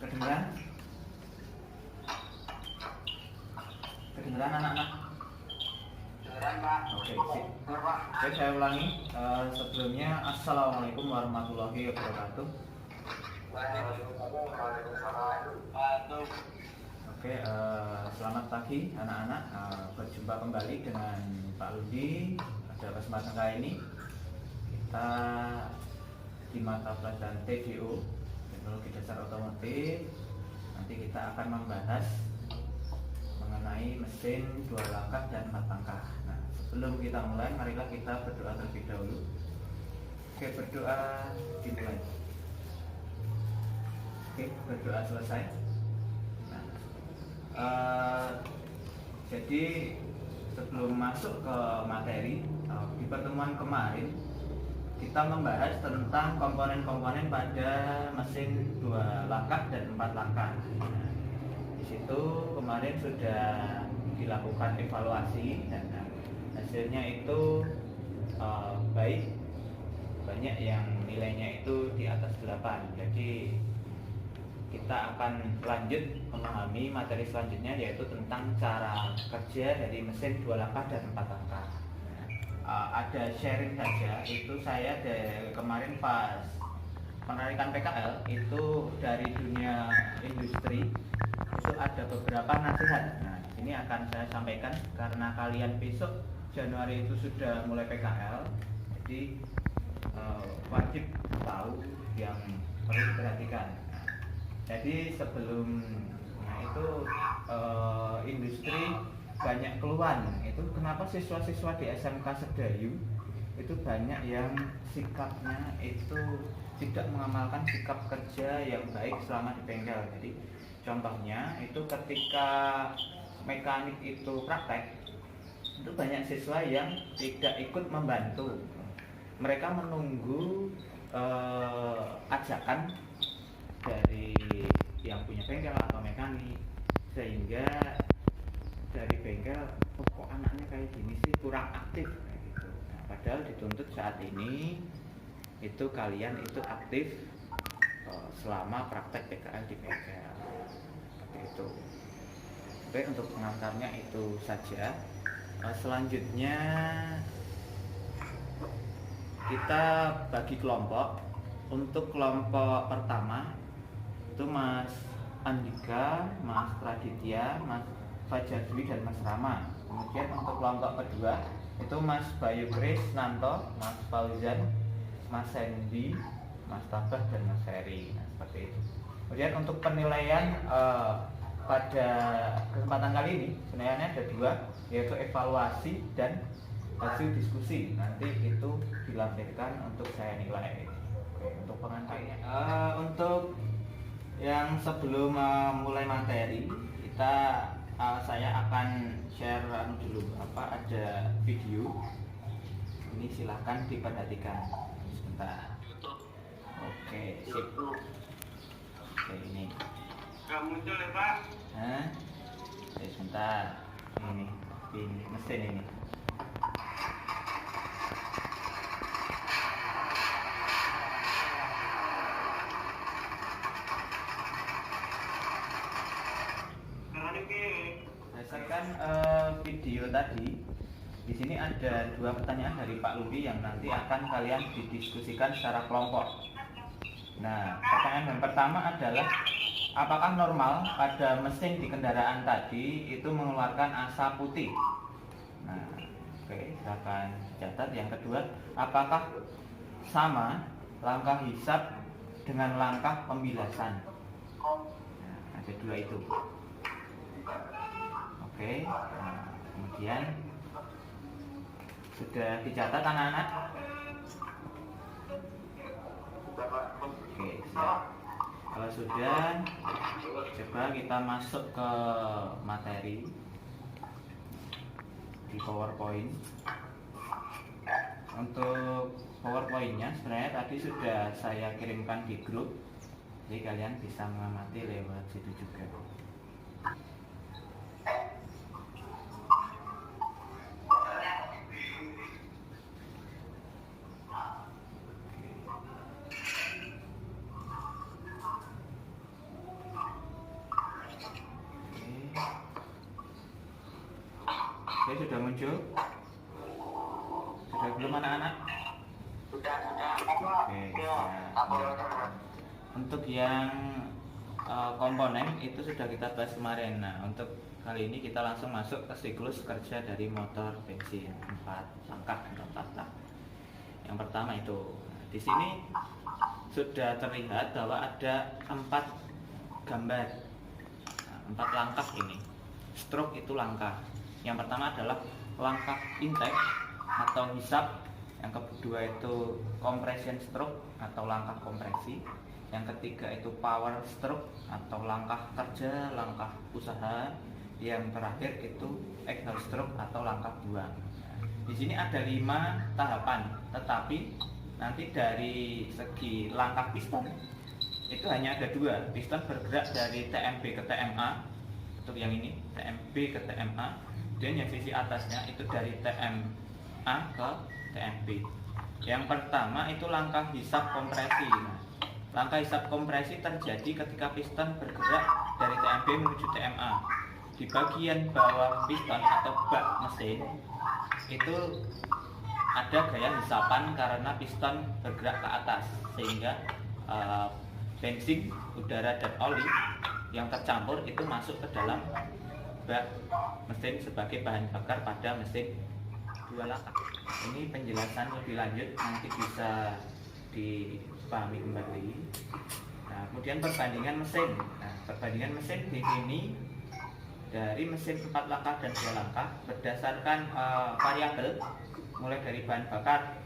Kedengeran? Kedengeran anak-anak? Kedengeran, Pak. Oke, sip. Oke, saya ulangi. Sebelumnya, Assalamualaikum warahmatullahi wabarakatuh. Oke, selamat pagi anak-anak. Berjumpa kembali dengan Pak Ludi. Pada kesempatan kali ini kita di mata pelajaran TDO, Teknologi Dasar Otomotif. Nanti kita akan membahas mengenai mesin 2 langkah dan 4 langkah. Nah, sebelum kita mulai, marilah kita berdoa terlebih dahulu. Oke, berdoa dimulai. Oke, berdoa selesai. Jadi sebelum masuk ke materi, di pertemuan kemarin kita membahas tentang komponen-komponen pada mesin 2 langkah dan 4 langkah. Di situ kemarin sudah dilakukan evaluasi dan hasilnya itu baik, banyak yang nilainya itu di atas 8. Jadi kita akan lanjut memahami materi selanjutnya, yaitu tentang cara kerja dari mesin 2 langkah dan 4 langkah. Ada sharing saja, itu saya dari kemarin pas penarikan PKL itu dari dunia industri itu ada beberapa nasihat. Nah, ini akan saya sampaikan karena kalian besok Januari itu sudah mulai PKL, jadi wajib tahu yang perlu diperhatikan. Jadi sebelum itu industri banyak keluhan, itu kenapa siswa-siswa di SMK Sedayu itu banyak yang sikapnya itu tidak mengamalkan sikap kerja yang baik selama di bengkel. Jadi contohnya itu ketika mekanik itu praktek, itu banyak siswa yang tidak ikut membantu. Mereka menunggu ajakan dari yang punya bengkel atau mekanik, sehingga dari bengkel kok anaknya kayak gini sih, kurang aktif kayak gitu. Nah, padahal dituntut saat ini itu kalian itu aktif selama praktek PKL di bengkel seperti itu. Oke, untuk pengantarnya itu saja. Selanjutnya kita bagi kelompok. Untuk kelompok pertama itu Mas Andika, Mas Praditya, Mas Fajar Dwi, dan Mas Rama. Kemudian untuk kelompok kedua itu Mas Bayu Krisnanto, Mas Fauzan, Mas Sandy, Mas Tabah, dan Mas Heri. Nah, seperti itu. Kemudian untuk penilaian pada kesempatan kali ini penilaiannya ada 2, yaitu evaluasi dan hasil diskusi. Nanti itu dilampirkan untuk saya nilai. Oke, untuk pengantarnya, untuk yang sebelum mulai materi kita saya akan share dulu ada video ini, silahkan diperhatikan sebentar. Oke, sip. Oke, ini Gak muncul ya, Pak? Oke, sebentar. Ini mesin ini. Berdasarkan video tadi, di sini ada 2 pertanyaan dari Pak Ludi yang nanti akan kalian didiskusikan secara kelompok. Nah, pertanyaan yang pertama adalah, apakah normal pada mesin di kendaraan tadi itu mengeluarkan asap putih? Nah, oke, silakan catat. Yang kedua, apakah sama langkah hisap dengan langkah pembilasan? Nah, ada 2 itu. Oke, nah, kemudian sudah dicatat anak-anak? Oke, siap. Kalau sudah, coba kita masuk ke materi di PowerPoint. Untuk PowerPoint-nya sebenarnya tadi sudah saya kirimkan di grup, jadi kalian bisa mengamati lewat situ juga. Oke, sudah muncul? Sudah belum anak-anak? Sudah. Oke, untuk yang komponen itu sudah kita bahas kemarin. Nah, untuk kali ini kita langsung masuk ke siklus kerja dari motor bensin 4 langkah atau 4 tahap. Yang pertama itu, di sini sudah terlihat bahwa ada 4 gambar, 4 langkah ini. Stroke itu langkah. Yang pertama adalah langkah intake atau hisap. Yang kedua itu compression stroke atau langkah kompresi. Yang ketiga itu power stroke atau langkah kerja, langkah usaha. Yang terakhir itu exhaust stroke atau langkah buang. Di sini ada 5 tahapan, tetapi nanti dari segi langkah piston itu hanya ada 2. Piston bergerak dari TMB ke TMA untuk yang ini, TMB ke TMA, dan yang sisi atasnya itu dari TMA ke TMB. Yang pertama itu langkah hisap kompresi. Langkah hisap kompresi terjadi ketika piston bergerak dari TMB menuju TMA. Di bagian bawah piston atau bak mesin itu ada gaya hisapan karena piston bergerak ke atas, sehingga bensin, udara, dan oli yang tercampur itu masuk ke dalam bak mesin sebagai bahan bakar pada mesin 2 langkah. Ini penjelasan lebih lanjut nanti bisa dipahami kembali. Nah, kemudian perbandingan mesin. Nah, perbandingan mesin di sini dari mesin 4 langkah dan 2 langkah berdasarkan variabel mulai dari bahan bakar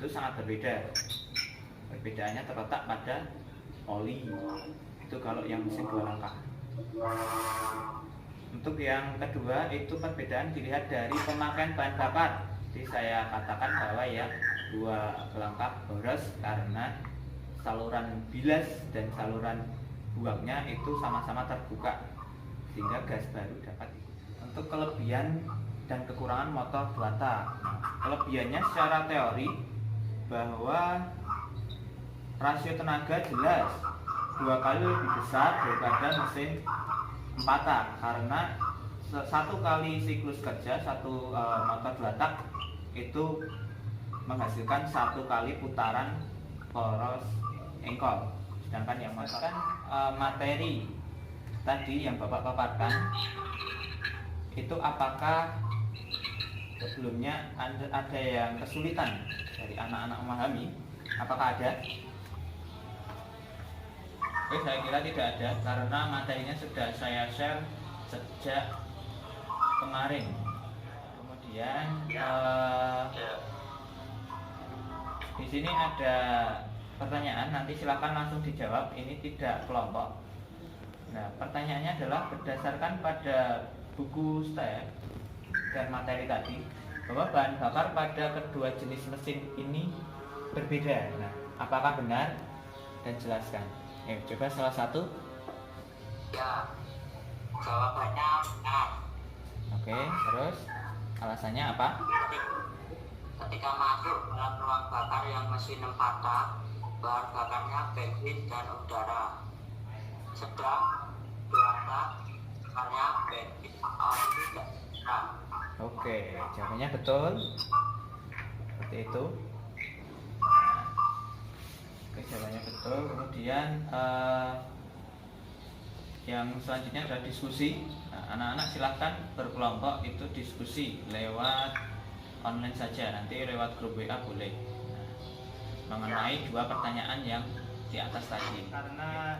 itu sangat berbeda. Perbedaannya terletak pada oli. Itu kalau yang mesin 2 langkah. Untuk yang kedua itu perbedaan dilihat dari pemakaian bahan bakar. Jadi saya katakan bahwa ya 2 langkah boros karena saluran bilas dan saluran buangnya itu sama-sama terbuka, sehingga gas baru dapat. Untuk kelebihan dan kekurangan motor 2 tak. Kelebihannya secara teori bahwa rasio tenaga jelas 2 kali lebih besar daripada mesin 4 tak, karena 1 kali siklus kerja motor 2 tak itu menghasilkan 1 kali putaran poros engkol, sedangkan yang motor materi tadi yang Bapak paparkan itu apakah sebelumnya ada yang kesulitan dari anak-anak memahami? Apakah ada? Oke, saya kira tidak ada karena materinya sudah saya share sejak kemarin. Kemudian di sini ada pertanyaan, nanti silakan langsung dijawab. Ini tidak kelompok. Nah, pertanyaannya adalah berdasarkan pada buku STEP dan materi tadi bahwa bahan bakar pada kedua jenis mesin ini berbeda. Nah, apakah benar? Dan jelaskan. Coba salah satu. Ya, jawabannya benar. Oke, terus alasannya apa? Ketika masuk dalam ruang bakar yang mesin 4 tak, bahan bakarnya bensin dan udara. Sedang 2 tak, bakarnya bensin, oli, dan udara. Oke, jawabannya betul. Seperti itu. Oke, jawabannya betul. Kemudian yang selanjutnya adalah diskusi. Anak-anak silahkan berkelompok itu diskusi lewat online saja, nanti lewat grup WA boleh. Mengenai 2 pertanyaan yang di atas tadi. Karena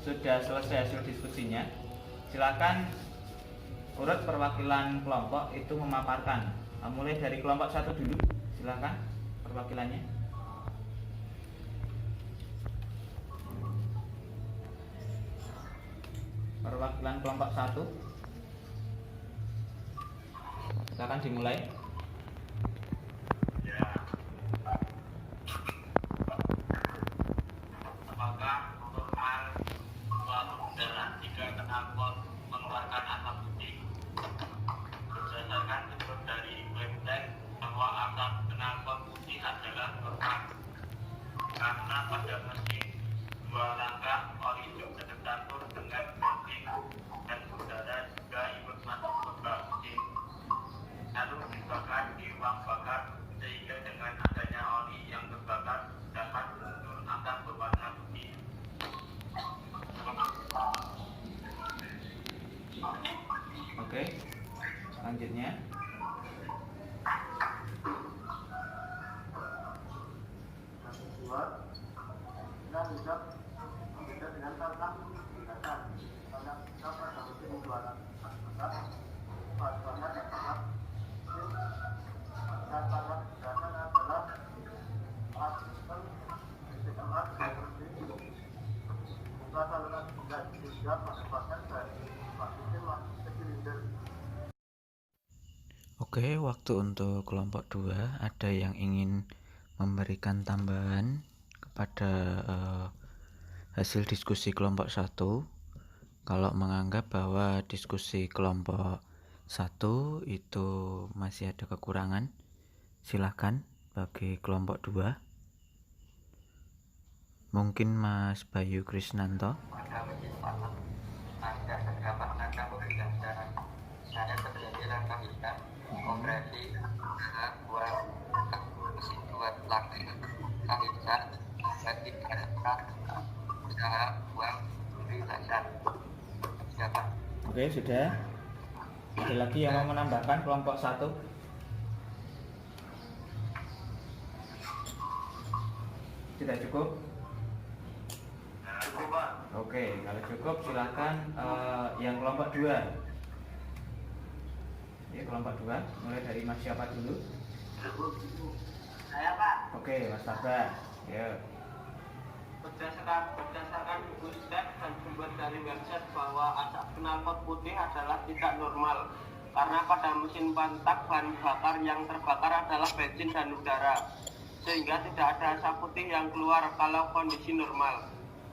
sudah selesai hasil diskusinya, silakan urut perwakilan kelompok itu memaparkan. Mulai dari kelompok 1 dulu, silakan perwakilannya. Perwakilan kelompok 1, silakan dimulai. Apakah normal suatu kendaraan jika knalpot mengeluarkan asap putih? Berdasarkan sumber dari website bahwa asap knalpot putih adalah normal karena pada mesin 2 langkah oli juga tercampur dengan bensin dan udara juga ikut masuk ke bak mesin. Selanjutnya Oke, waktu untuk kelompok 2 ada yang ingin memberikan tambahan kepada hasil diskusi kelompok 1. Kalau menganggap bahwa diskusi kelompok 1 itu masih ada kekurangan, silahkan bagi kelompok 2. Mungkin Mas Bayu Krisnanto. Pada mesin patok ada terdapat langkah pemberian jarak. Saya terjadi langkah hitam, kompresi, buat mesin buat langkah hitam, bagi dasar, usaha, buang, beri dasar. Siapa? oke, sudah. Ada lagi yang mau menambahkan kelompok 1? Sudah cukup? Cukup, Pak. Oke, kalau cukup silakan yang kelompok 2. Ya, kelompok 2 mulai dari Mas siapa dulu? Saya, Pak. Oke, Mas Tabah. Ya. Berdasarkan buku riset dan sumber dari website bahwa asap knalpot putih adalah tidak normal karena pada mesin pantak bahan bakar yang terbakar adalah bensin dan udara, sehingga tidak ada asap putih yang keluar kalau kondisi normal.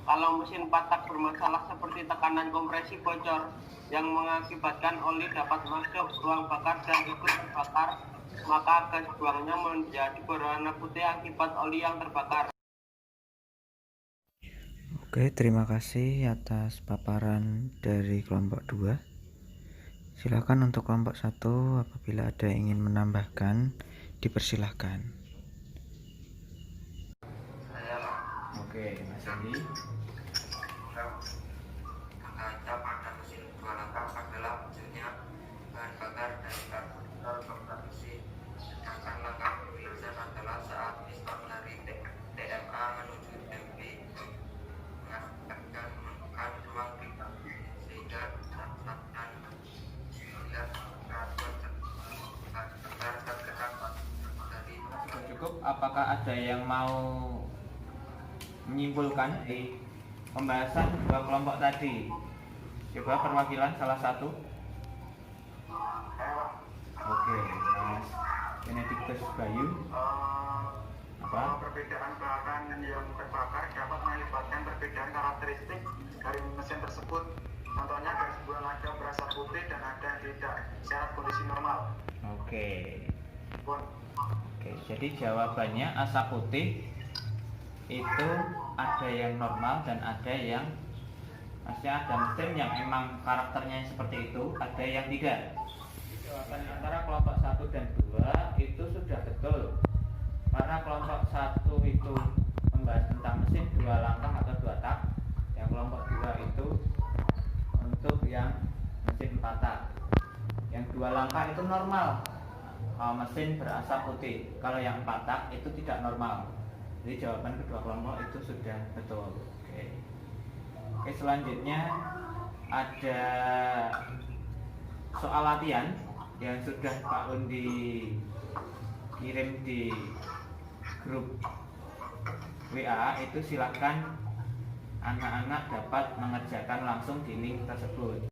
Kalau mesin pantak bermasalah seperti tekanan kompresi bocor yang mengakibatkan oli dapat masuk ruang bakar dan ikut terbakar, maka gas buangnya menjadi berwarna putih akibat oli yang terbakar. Oke, terima kasih atas paparan dari kelompok 2. Silakan untuk kelompok 1 apabila ada yang ingin menambahkan, dipersilahkan. Saya, Pak. Oke, Mas Andi. Mengaca pada mesin dua langkah adalah munculnya bahan bakar dari karburator kompresi, sedangkan langkah pemilihan adalah saat piston dari TMA menuju MP mengakibatkan menekan ruang pipa sehingga saat dan melihat karburator bakar tergerak dari Sudah cukup. Apakah ada yang mau menyimpulkan di pembahasan dua kelompok tadi? Coba perwakilan salah satu. Oke, Mas Benedictus Bayu. Apa? Perbedaan bahan yang terbakar dapat mengakibatkan perbedaan karakteristik dari mesin tersebut. Contohnya ada sebuah lada berasap putih dan ada yang tidak syarat kondisi normal. Oke. Bon. Oke, jadi jawabannya asap putih itu ada yang normal dan ada yang, maksudnya ada mesin yang emang karakternya seperti itu, ada yang tidak. Jawaban antara kelompok 1 dan 2 itu sudah betul. Karena kelompok 1 itu membahas tentang mesin 2 langkah atau 2 tak. Yang kelompok 2 itu untuk yang mesin 4 tak. Yang 2 langkah itu normal. Mesin berasap putih. Kalau yang 4 tak itu tidak normal. Jadi jawaban kedua kelompok itu sudah betul. Oke, selanjutnya ada soal latihan yang sudah Pak Undi kirim di grup WA. Itu silakan anak-anak dapat mengerjakan langsung di link tersebut.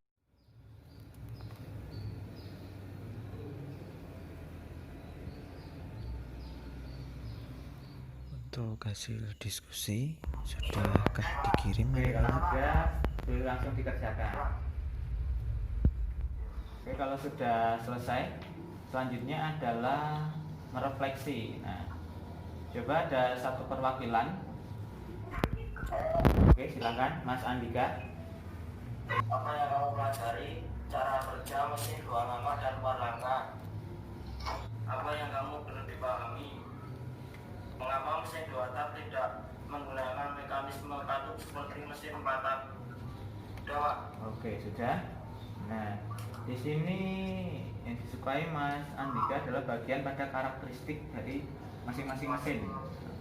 Untuk hasil diskusi sudahkah dikirim? Oke, kalau sudah boleh langsung dikerjakan. Oke, kalau sudah selesai, selanjutnya adalah merefleksi. Nah, coba ada satu perwakilan. Oke, silakan Mas Andika. Apa yang kamu pelajari cara kerja mesin 2 langkah dan 4 langkah? Apa yang kamu perlu dipahami? Mengapa mesin 2 tak tidak menggunakan mekanisme katup seperti mesin 4 tak? Sudah, Pak. Oke, sudah. Nah, di sini yang disukai Mas Andika adalah bagian pada karakteristik dari masing-masing mesin.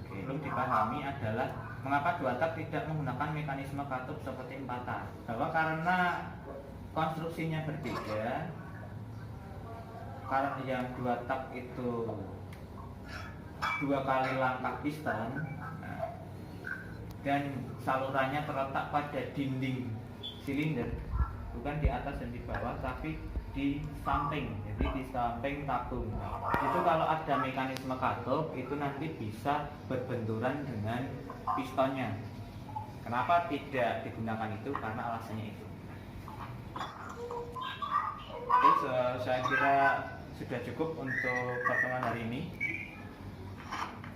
Oke, belum dipahami adalah mengapa 2 tak tidak menggunakan mekanisme katup seperti 4 tak. Bahwa karena konstruksinya berbeda, karena yang 2 tak itu 2 kali langkah piston, dan salurannya terletak pada dinding silinder, bukan di atas dan di bawah, tapi di samping, jadi di samping tabung. Itu kalau ada mekanisme katup itu nanti bisa berbenturan dengan pistonnya. Kenapa tidak digunakan itu? Karena alasannya itu. Oke, saya kira sudah cukup untuk pertemuan hari ini.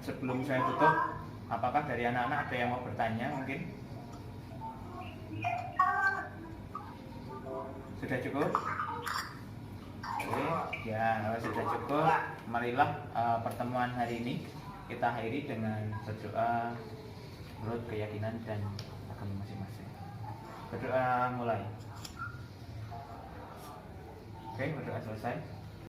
Sebelum saya tutup, apakah dari anak-anak ada yang mau bertanya mungkin? Sudah cukup? Oke, ya kalau sudah cukup, marilah pertemuan hari ini kita akhiri dengan berdoa menurut keyakinan dan agama masing-masing. Berdoa mulai. Oke, berdoa selesai.